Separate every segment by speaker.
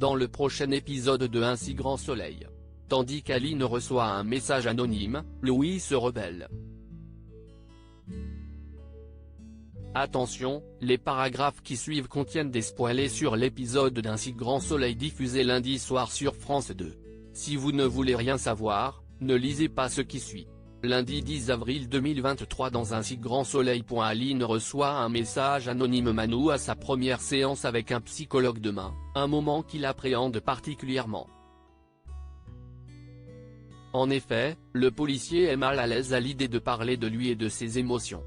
Speaker 1: dans le prochain épisode de Un si grand soleil. Tandis qu'Aline reçoit un message anonyme, Louis se rebelle. Attention, les paragraphes qui suivent contiennent des spoilers sur l'épisode d'Un si grand soleil diffusé lundi soir sur France 2. Si vous ne voulez rien savoir, ne lisez pas ce qui suit. Lundi 10 avril 2023 dans Un si grand soleil. Aline reçoit un message anonyme. Manu a sa première séance avec un psychologue demain, un moment qu'il appréhende particulièrement. En effet, le policier est mal à l'aise à l'idée de parler de lui et de ses émotions.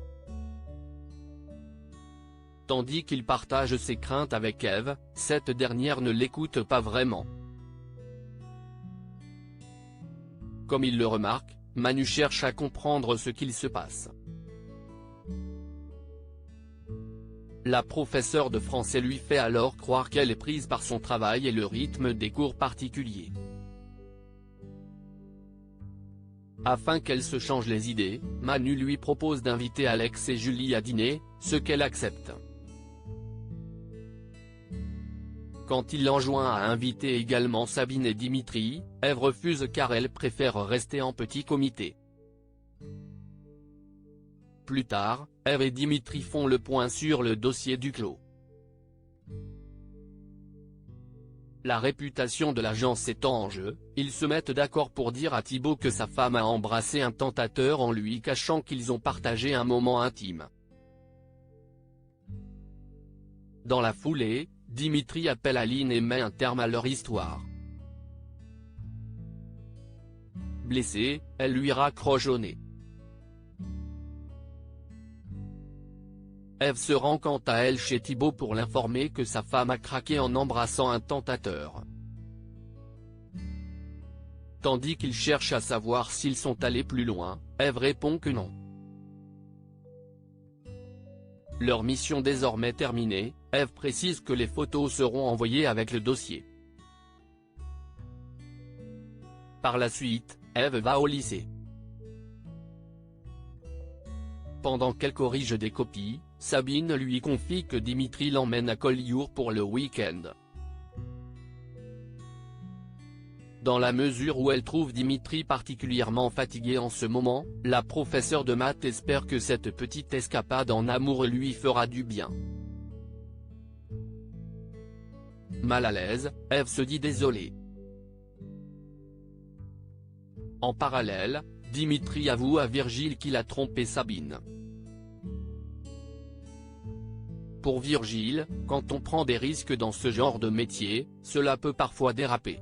Speaker 1: Tandis qu'il partage ses craintes avec Eve, cette dernière ne l'écoute pas vraiment. Comme il le remarque, Manu cherche à comprendre ce qu'il se passe. La professeure de français lui fait alors croire qu'elle est prise par son travail et le rythme des cours particuliers. Afin qu'elle se change les idées, Manu lui propose d'inviter Alex et Julie à dîner, ce qu'elle accepte. Quand il l'enjoint à inviter également Sabine et Dimitri, Eve refuse car elle préfère rester en petit comité. Plus tard, Eve et Dimitri font le point sur le dossier Duclos. La réputation de l'agence étant en jeu, ils se mettent d'accord pour dire à Thibaut que sa femme a embrassé un tentateur en lui cachant qu'ils ont partagé un moment intime. Dans la foulée, Dimitri appelle Aline et met un terme à leur histoire. Blessée, elle lui raccroche au nez. Eve se rend quant à elle chez Thibaut pour l'informer que sa femme a craqué en embrassant un tentateur. Tandis qu'il cherche à savoir s'ils sont allés plus loin, Eve répond que non. Leur mission désormais terminée, Eve précise que les photos seront envoyées avec le dossier. Par la suite, Eve va au lycée. Pendant qu'elle corrige des copies, Sabine lui confie que Dimitri l'emmène à Collioure pour le week-end. Dans la mesure où elle trouve Dimitri particulièrement fatigué en ce moment, la professeure de maths espère que cette petite escapade en amour lui fera du bien. Mal à l'aise, Eve se dit désolée. En parallèle, Dimitri avoue à Virgile qu'il a trompé Sabine. Pour Virgile, quand on prend des risques dans ce genre de métier, cela peut parfois déraper.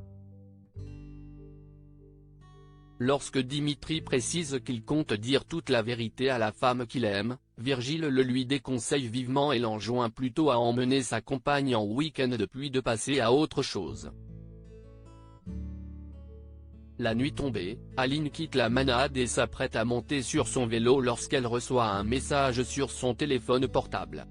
Speaker 1: Lorsque Dimitri précise qu'il compte dire toute la vérité à la femme qu'il aime, Virgile le lui déconseille vivement et l'enjoint plutôt à emmener sa compagne en week-end puis de passer à autre chose. La nuit tombée, Aline quitte la manade et s'apprête à monter sur son vélo lorsqu'elle reçoit un message sur son téléphone portable.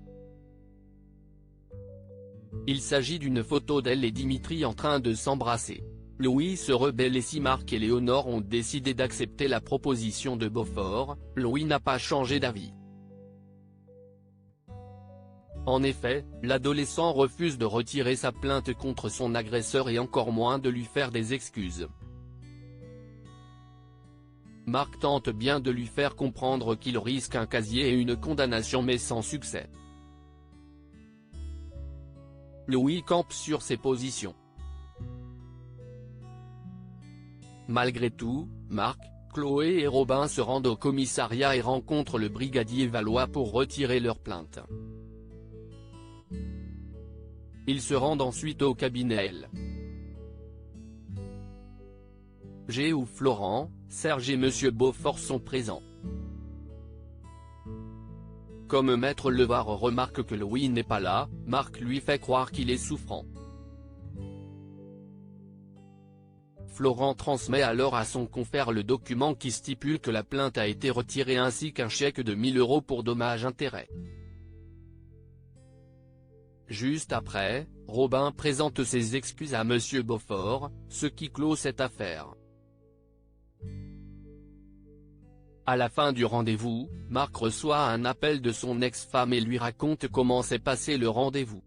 Speaker 1: Il s'agit d'une photo d'elle et Dimitri en train de s'embrasser. Louis se rebelle et si Marc et Léonore ont décidé d'accepter la proposition de Beaufort, Louis n'a pas changé d'avis. En effet, l'adolescent refuse de retirer sa plainte contre son agresseur et encore moins de lui faire des excuses. Marc tente bien de lui faire comprendre qu'il risque un casier et une condamnation mais sans succès. Louis campe sur ses positions. Malgré tout, Marc, Chloé et Robin se rendent au commissariat et rencontrent le brigadier Valois pour retirer leur plainte. Ils se rendent ensuite au cabinet L. G où Florent, Serge et Monsieur Beaufort sont présents. Comme Maître Levard remarque que Louis n'est pas là, Marc lui fait croire qu'il est souffrant. Florent transmet alors à son confrère le document qui stipule que la plainte a été retirée ainsi qu'un chèque de 1 000 € pour dommages-intérêts. Juste après, Robin présente ses excuses à Monsieur Beaufort, ce qui clôt cette affaire. À la fin du rendez-vous, Marc reçoit un appel de son ex-femme et lui raconte comment s'est passé le rendez-vous.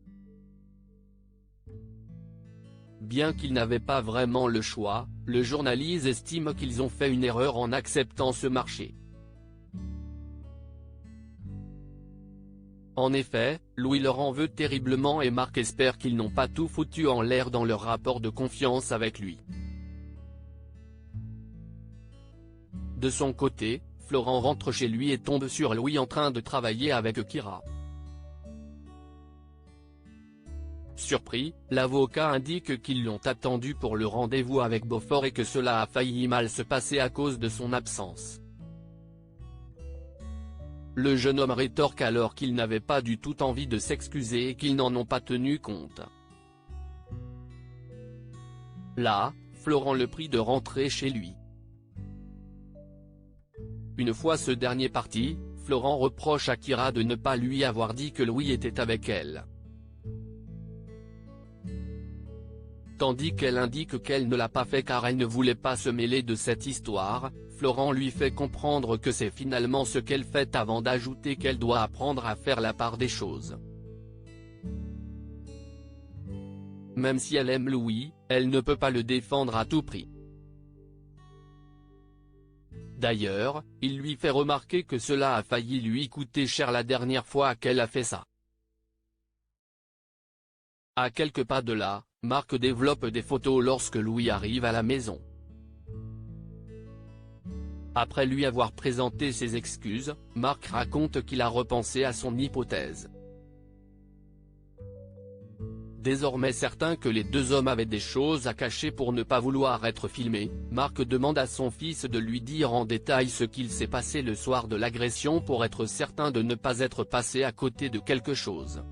Speaker 1: Bien qu'ils n'avaient pas vraiment le choix, le journaliste estime qu'ils ont fait une erreur en acceptant ce marché. En effet, Louis leur en veut terriblement et Marc espère qu'ils n'ont pas tout foutu en l'air dans leur rapport de confiance avec lui. De son côté, Florent rentre chez lui et tombe sur Louis en train de travailler avec Kira. Surpris, l'avocat indique qu'ils l'ont attendu pour le rendez-vous avec Beaufort et que cela a failli mal se passer à cause de son absence. Le jeune homme rétorque alors qu'il n'avait pas du tout envie de s'excuser et qu'ils n'en ont pas tenu compte. Là, Florent le prie de rentrer chez lui. Une fois ce dernier parti, Florent reproche à Kira de ne pas lui avoir dit que Louis était avec elle. Tandis qu'elle indique qu'elle ne l'a pas fait car elle ne voulait pas se mêler de cette histoire, Florent lui fait comprendre que c'est finalement ce qu'elle fait avant d'ajouter qu'elle doit apprendre à faire la part des choses. Même si elle aime Louis, elle ne peut pas le défendre à tout prix. D'ailleurs, il lui fait remarquer que cela a failli lui coûter cher la dernière fois qu'elle a fait ça. À quelques pas de là, Marc développe des photos lorsque Louis arrive à la maison. Après lui avoir présenté ses excuses, Marc raconte qu'il a repensé à son hypothèse. Désormais certain que les deux hommes avaient des choses à cacher pour ne pas vouloir être filmés, Marc demande à son fils de lui dire en détail ce qu'il s'est passé le soir de l'agression pour être certain de ne pas être passé à côté de quelque chose.